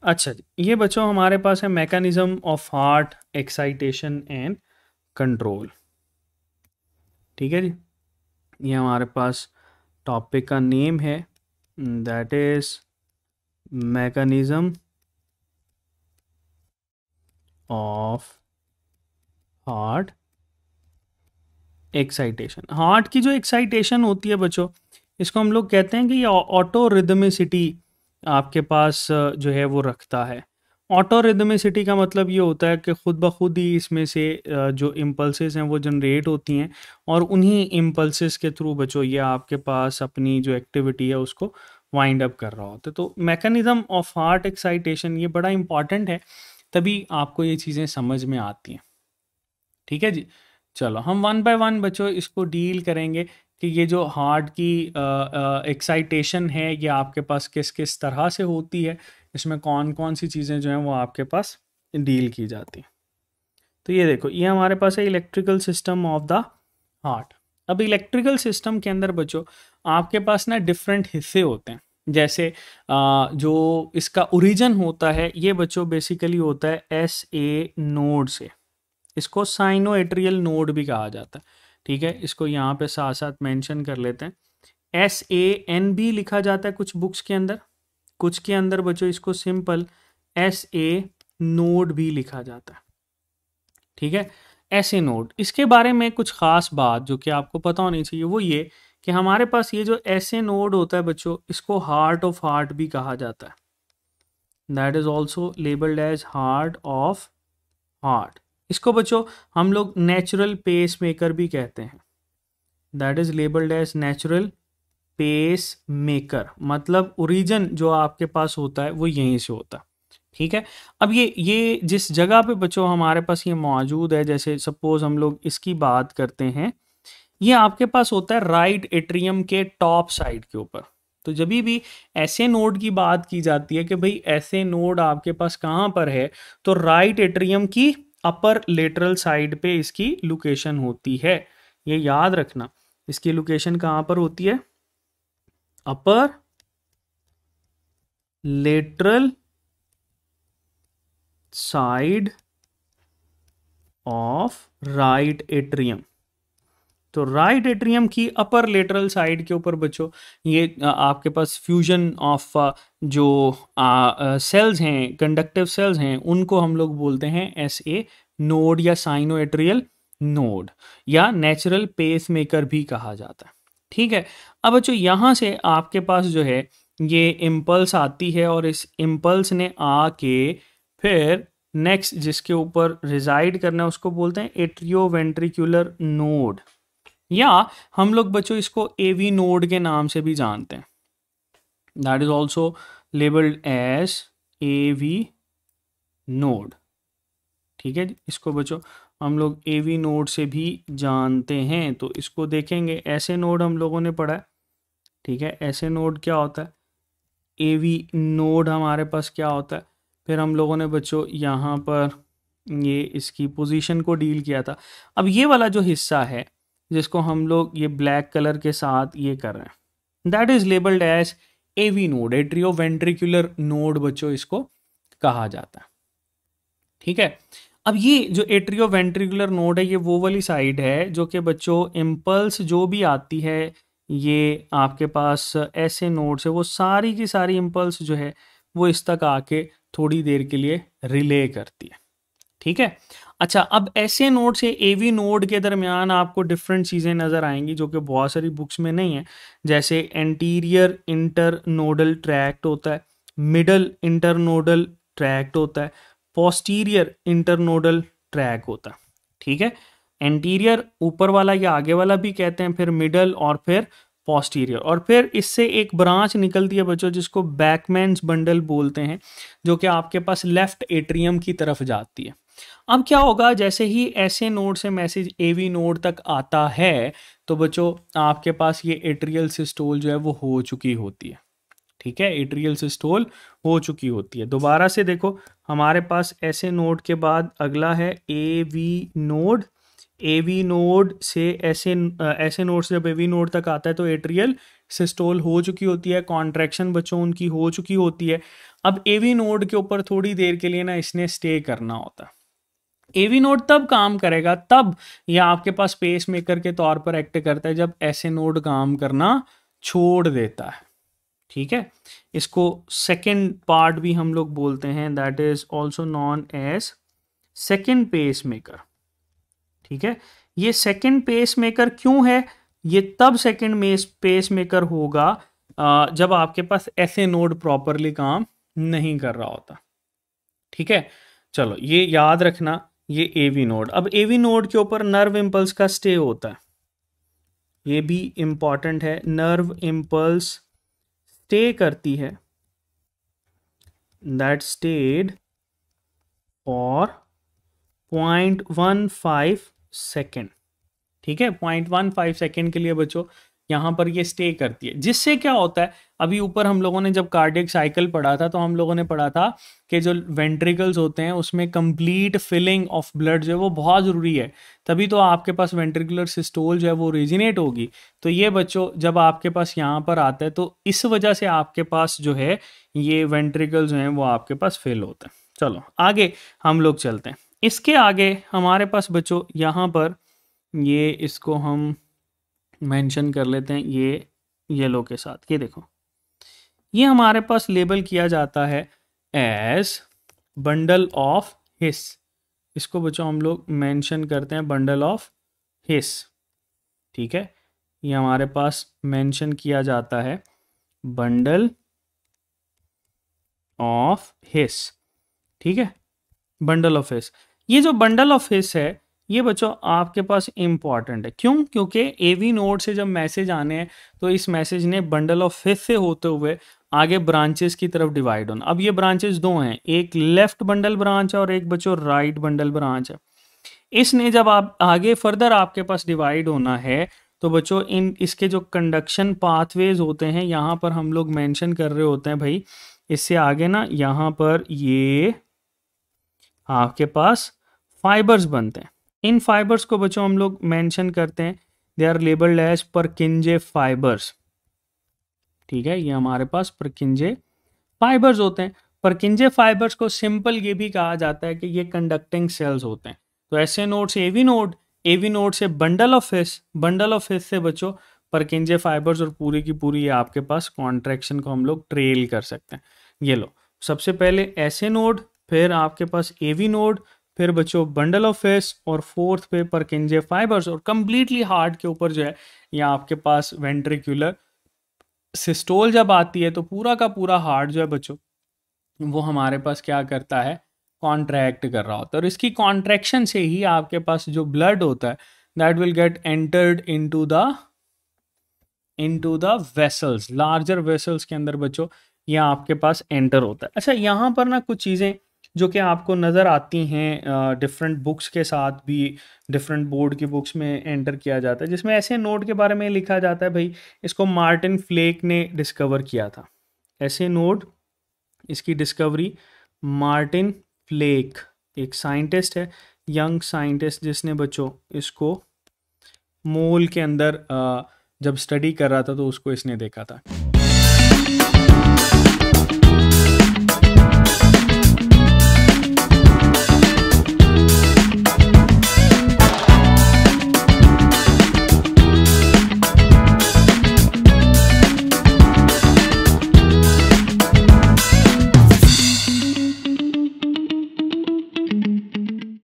अच्छा जी, ये बच्चों हमारे पास है mechanism of heart excitation and control. ठीक है जी, ये हमारे पास टॉपिक का नेम है, that is mechanism of heart excitation. Heart की जो एक्साइटेशन होती है बच्चों, इसको हम लोग कहते हैं कि ये ऑटो रिदमिसिटी आपके पास जो है वो रखता है। ऑटो रिदमिसिटी का मतलब ये होता है कि खुद ब खुद ही इसमें से जो इम्पल्सेस हैं वो जनरेट होती हैं और उन्हीं इम्पल्सेस के थ्रू बच्चों ये आपके पास अपनी जो एक्टिविटी है उसको वाइंड अप कर रहा होता है। तो मैकेनिज्म ऑफ हार्ट एक्साइटेशन ये बड़ा इंपॉर्टेंट है, तभी आपको ये चीज़ें समझ में आती हैं। ठीक है जी, चलो हम वन बाय वन बच्चों इसको डील करेंगे कि ये जो हार्ट की एक्साइटेशन है ये आपके पास किस किस तरह से होती है, इसमें कौन कौन सी चीज़ें जो हैं वो आपके पास डील की जाती हैं। तो ये देखो, ये हमारे पास है electrical system of the heart. अब इलेक्ट्रिकल सिस्टम के अंदर बच्चों आपके पास ना डिफरेंट हिस्से होते हैं। जैसे जो इसका ओरिजिन होता है ये बच्चों बेसिकली होता है SA नोड से। इसको साइनोएट्रियल नोड भी कहा जाता है। ठीक है, इसको यहाँ पे साथ साथ मेंशन कर लेते हैं। SAN भी लिखा जाता है कुछ बुक्स के अंदर, कुछ के अंदर बच्चों इसको सिंपल SA नोड भी लिखा जाता है। ठीक है, SA नोड, इसके बारे में कुछ खास बात जो कि आपको पता होनी चाहिए वो ये कि हमारे पास ये जो SA नोड होता है बच्चों, इसको हार्ट ऑफ हार्ट भी कहा जाता है। That is also labelled as heart of heart. इसको बच्चों हम लोग नेचुरल पेस मेकर भी कहते हैं। That is labelled as natural pace maker, मतलब ओरिजिन जो आपके पास होता है वो यहीं से होता है। ठीक है, अब ये जिस जगह पे बच्चों हमारे पास ये मौजूद है, जैसे सपोज हम लोग इसकी बात करते हैं, ये आपके पास होता है राइट एट्रियम के टॉप साइड के ऊपर। तो जब भी ऐसे नोड की बात की जाती है कि भाई ऐसे नोड आपके पास कहाँ पर है, तो राइट एट्रियम की अपर लेटरल साइड पे इसकी लोकेशन होती है। ये याद रखना, इसकी लोकेशन कहाँ पर होती है, upper lateral side of right atrium. तो राइट एट्रियम की अपर लेटरल साइड के ऊपर बच्चों ये आपके पास फ्यूजन ऑफ जो सेल्स हैं, कंडक्टिव सेल्स हैं, उनको हम लोग बोलते हैं SA नोड या साइनोएट्रियल नोड या नेचुरल पेस मेकर भी कहा जाता है। ठीक है, अब बच्चों यहाँ से आपके पास जो है ये इम्पल्स आती है और इस इम्पल्स ने आके फिर नेक्स्ट जिसके ऊपर रिजाइड करना है उसको बोलते हैं एट्रियोवेंट्रिकुलर नोड, या हम लोग बच्चों इसको AV नोड के नाम से भी जानते हैं। That is also labelled as AV node. ठीक है, इसको बच्चों हम लोग AV नोड से भी जानते हैं। तो इसको देखेंगे, ऐसे नोड हम लोगों ने पढ़ा है। ठीक है, ऐसे नोड क्या होता है, AV नोड हमारे पास क्या होता है। फिर हम लोगों ने बच्चों यहाँ पर ये इसकी पोजीशन को डील किया था। अब ये वाला जो हिस्सा है जिसको हम लोग ये ब्लैक कलर के साथ ये कर रहे हैं, that is labelled as AV node, atrioventricular node बच्चों इसको कहा जाता है। ठीक है, अब ये जो एट्रियोवेंट्रिकुलर नोड है ये वो वाली साइड है जो कि बच्चों इम्पल्स जो भी आती है ये आपके पास ऐसे नोड से, वो सारी की सारी इम्पल्स जो है वो इस तक आके थोड़ी देर के लिए रिले करती है। ठीक है, अच्छा, अब ऐसे नोड से AV नोड के दरमियान आपको डिफरेंट चीज़ें नज़र आएंगी जो कि बहुत सारी बुक्स में नहीं है। जैसे एंटीरियर इंटरनोडल ट्रैक्ट होता है, मिडल इंटरनोडल ट्रैक्ट होता है, पोस्टीरियर इंटरनोडल ट्रैक होता है। ठीक है, एंटीरियर ऊपर वाला या आगे वाला भी कहते हैं, फिर मिडल और फिर पोस्टीरियर, और फिर इससे एक ब्रांच निकलती है बच्चों जिसको बैकमैन्स बंडल बोलते हैं, जो कि आपके पास लेफ्ट एट्रियम की तरफ जाती है। अब क्या होगा, जैसे ही ऐसे नोड से मैसेज AV नोड तक आता है तो बच्चों आपके पास ये एट्रियल सिस्टोल जो है वो हो चुकी होती है। ठीक है, एट्रियल सिस्टोल हो चुकी होती है। दोबारा से देखो, हमारे पास ऐसे नोड के बाद अगला है AV नोड। AV नोड से ऐसे नोड से जब AV नोड तक आता है तो एट्रियल सिस्टोल हो चुकी होती है, कॉन्ट्रैक्शन बच्चों उनकी हो चुकी होती है। अब एवी नोड के ऊपर थोड़ी देर के लिए ना इसने स्टे करना होता है। एवी नोड तब काम करेगा, तब यह आपके पास पेस मेकर के तौर पर एक्ट करता है जब ऐसे नोड काम करना छोड़ देता है। ठीक है, इसको सेकेंड पार्ट भी हम लोग बोलते हैं, that is also known as second pace maker. ठीक है, ये सेकेंड पेस मेकर क्यों है? ये तब सेकेंड पेस मेकर होगा जब आपके पास ऐसे नोड प्रॉपरली काम नहीं कर रहा होता। ठीक है, चलो ये याद रखना, ये एवी नोड। अब एवी नोड के ऊपर नर्व इम्पल्स का स्टे होता है, ये भी इंपॉर्टेंट है। नर्व इम्पल्स स्टे करती है, दैट स्टेड फॉर 0.15 सेकेंड। ठीक है, 0.15 सेकेंड के लिए बच्चों यहाँ पर ये स्टे करती है, जिससे क्या होता है, अभी ऊपर हम लोगों ने जब कार्डियक साइकिल पढ़ा था तो हम लोगों ने पढ़ा था कि जो वेंट्रिकल्स होते हैं उसमें कंप्लीट फिलिंग ऑफ ब्लड जो है वो बहुत ज़रूरी है, तभी तो आपके पास वेंट्रिकुलर सिस्टोल जो है वो ओरिजिनेट होगी। तो ये बच्चों जब आपके पास यहाँ पर आता है तो इस वजह से आपके पास जो है ये वेंट्रिकल्स जो हैं वो आपके पास फिल होते हैं। चलो आगे हम लोग चलते हैं। इसके आगे हमारे पास बच्चों यहाँ पर ये इसको हम मेंशन कर लेते हैं ये येलो के साथ। ये देखो, ये हमारे पास लेबल किया जाता है एज बंडल ऑफ हिस। इसको बच्चों हम लोग मेंशन करते हैं बंडल ऑफ हिस। ठीक है, ये हमारे पास मेंशन किया जाता है बंडल ऑफ हिस। ठीक है, बंडल ऑफ हिस। ये जो बंडल ऑफ हिस है ये बच्चों आपके पास इंपॉर्टेंट है। क्यों? क्योंकि एवी नोड से जब मैसेज आने हैं तो इस मैसेज ने बंडल ऑफ हिस से होते हुए आगे ब्रांचेस की तरफ डिवाइड होना। अब ये ब्रांचेस दो हैं, एक लेफ्ट बंडल ब्रांच है और एक बच्चों राइट बंडल ब्रांच है। इसने जब आप आगे फर्दर आपके पास डिवाइड होना है तो बच्चों इसके जो कंडक्शन पाथवेज होते हैं यहाँ पर हम लोग मेंशन कर रहे होते हैं भाई, इससे आगे ना यहाँ पर ये आपके पास फाइबर्स बनते हैं। इन फाइबर्स को बच्चों हम लोग मेंशन करते हैं, they are labelled as Purkinje fibres. ठीक है, ये हमारे पास परकिंजे फाइबर्स होते हैं। परकिंजे फाइबर्स को सिंपल ये भी कहा जाता है कि ये कंडक्टिंग सेल्स होते हैं। तो ऐसे नोड से एवी नोड से बंडल ऑफ हिस से बच्चों परकिंजे फाइबर्स और पूरी की पूरी ये आपके पास कॉन्ट्रैक्शन को हम लोग ट्रेल कर सकते हैं। ये लो, सबसे पहले ऐसे नोड, फिर आपके पास एवी नोड, फिर बच्चों बंडल ऑफ हिस और फोर्थ पे परकिंजे फाइबर्स और कंप्लीटली हार्ट के ऊपर जो है ये आपके पास वेंट्रिकुलर सिस्टोल जब आती है तो पूरा का पूरा हार्ट जो है बच्चों वो हमारे पास क्या करता है, कॉन्ट्रैक्ट कर रहा होता है। और इसकी कॉन्ट्रैक्शन से ही आपके पास जो ब्लड होता है that will get entered into the vessels, larger vessels के अंदर बच्चों ये आपके पास एंटर होता है। अच्छा, यहाँ पर ना कुछ चीज़ें जो कि आपको नज़र आती हैं डिफरेंट बुक्स के साथ भी, डिफरेंट बोर्ड की बुक्स में एंटर किया जाता है, जिसमें ऐसे नोड के बारे में लिखा जाता है भाई इसको मार्टिन फ्लेक ने डिस्कवर किया था। ऐसे नोड, इसकी डिस्कवरी मार्टिन फ्लेक, एक साइंटिस्ट है, यंग साइंटिस्ट, जिसने बच्चों इसको मोल के अंदर जब स्टडी कर रहा था तो उसको इसने देखा था।